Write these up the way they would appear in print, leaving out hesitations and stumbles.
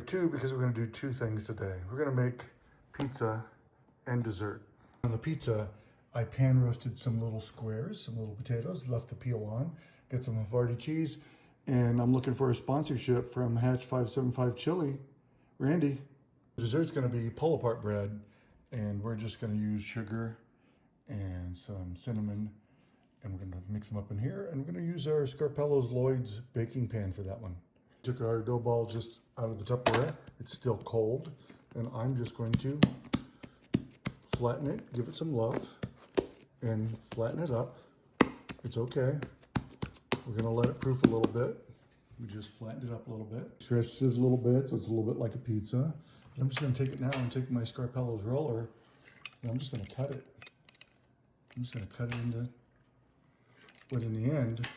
two because we're gonna do two things today. We're gonna make pizza and dessert. On the pizza, I pan roasted some little squares, some little potatoes, left the peel on, got some Havarti cheese, and I'm looking for a sponsorship from Hatch 575 Chili. Randy. The dessert's gonna be pull-apart bread, and we're just gonna use sugar and some cinnamon, and we're gonna mix them up in here, and we're gonna use our Scarpello's Lloyd's baking pan for that one. Took our dough ball just out of the Tupperware. It's still cold, and I'm just going to flatten it, give it some love, and flatten it up. It's okay. We're gonna let it proof a little bit. We just flattened it up a little bit. Stretched it a little bit, so it's a little bit like a pizza. And I'm just gonna take it now and take my Scarpello's roller, and I'm just gonna cut it. I'm just gonna cut it into, but in the end,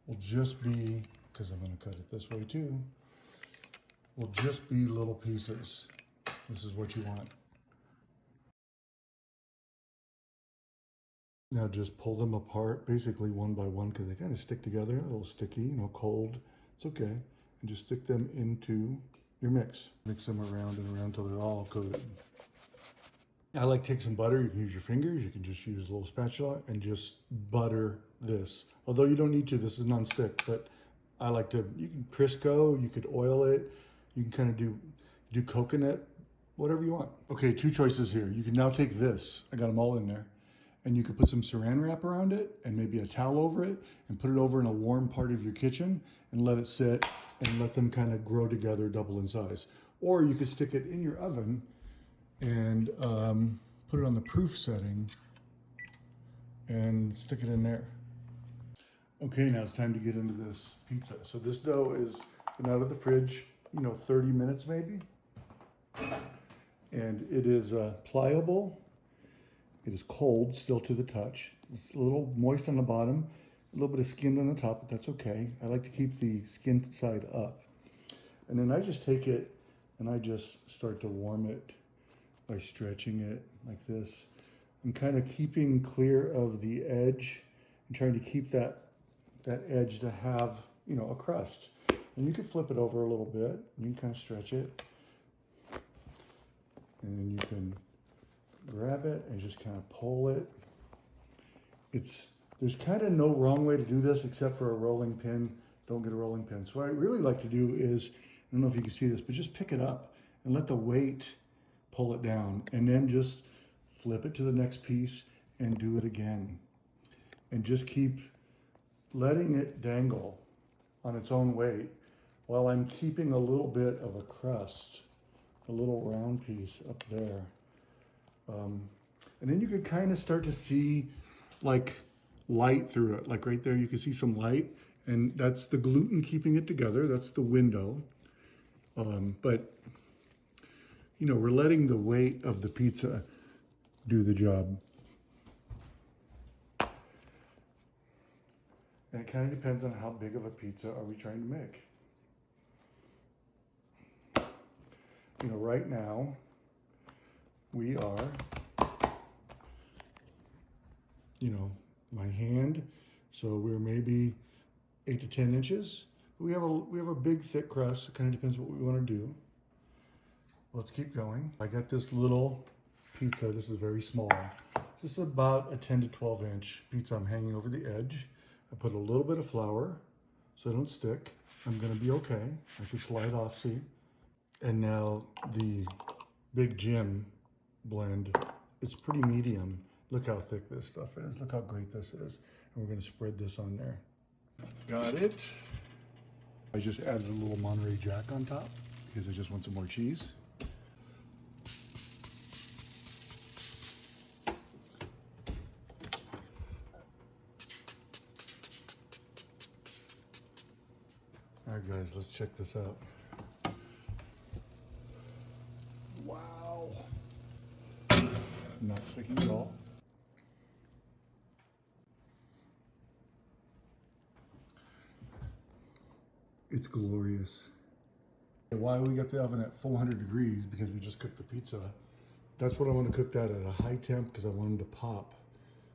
will just be, because I'm gonna cut it this way too, will just be little pieces. This is what you want. Now just pull them apart, basically one by one, because they kind of stick together, a little sticky, cold. It's okay. And just stick them into your mix. Mix them around and around until they're all coated. I like to take some butter. You can use your fingers. You can just use a little spatula and just butter this. Although you don't need to, this is non-stick, but I like to, you can Crisco, you could oil it. You can kind of do coconut, whatever you want. Okay, two choices here. You can now take this, I got them all in there, and you could put some saran wrap around it and maybe a towel over it and put it over in a warm part of your kitchen and let it sit and let them kind of grow together, double in size. Or you could stick it in your oven and put it on the proof setting and stick it in there. Okay, now it's time to get into this pizza. So this dough has been out of the fridge, 30 minutes maybe. And it is pliable. It is cold still to the touch. It's a little moist on the bottom, a little bit of skin on the top, but that's okay. I like to keep the skin side up. And then I just take it and I just start to warm it by stretching it like this. I'm kind of keeping clear of the edge and trying to keep that edge to have, a crust. And you can flip it over a little bit. And you can kind of stretch it. And then you can grab it and just kind of pull it. There's kind of no wrong way to do this except for a rolling pin. Don't get a rolling pin. So what I really like to do is, I don't know if you can see this, but just pick it up and let the weight pull it down, and then just flip it to the next piece and do it again. And just keep letting it dangle on its own weight while I'm keeping a little bit of a crust, a little round piece up there. And then you could kind of start to see like light through it. Like right there, you can see some light, and that's the gluten keeping it together. That's the window. But we're letting the weight of the pizza do the job. And it kind of depends on how big of a pizza are we trying to make. Right now, we are, my hand, so we're maybe 8 to 10 inches. We have a big thick crust. It kind of depends what we want to do. Let's keep going. I got this little pizza. This is very small. This is about a 10 to 12 inch pizza. I'm hanging over the edge. I put a little bit of flour so I don't stick. I'm gonna be okay. I can slide off, see? And now the Big Jim blend, it's pretty medium. Look how thick this stuff is. Look how great this is. And we're gonna spread this on there. Got it. I just added a little Monterey Jack on top because I just want some more cheese. All right, guys, let's check this out. Wow. Not sticking at all. It's glorious. Why we got the oven at 400 degrees, because we just cooked the pizza. That's what I want to cook that at a high temp because I want them to pop.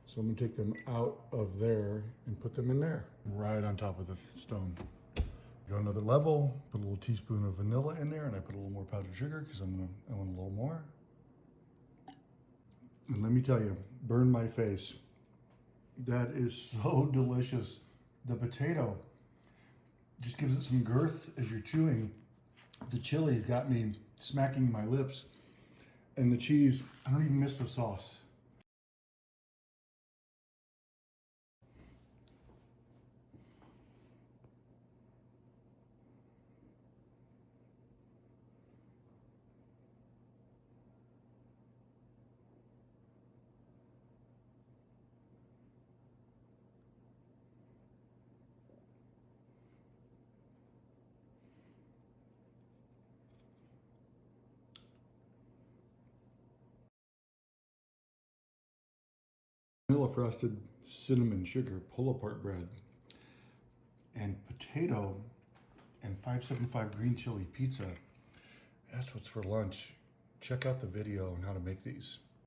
So I'm gonna take them out of there and put them in there, right on top of the stone. Go another level, put a little teaspoon of vanilla in there, and I put a little more powdered sugar because I want a little more. And let me tell you, burn my face. That is so delicious. The potato just gives it some girth as you're chewing. The chili's got me smacking my lips. And the cheese, I don't even miss the sauce. Vanilla frosted cinnamon sugar pull apart bread and potato and 575 green chili pizza. That's what's for lunch. Check out the video on how to make these.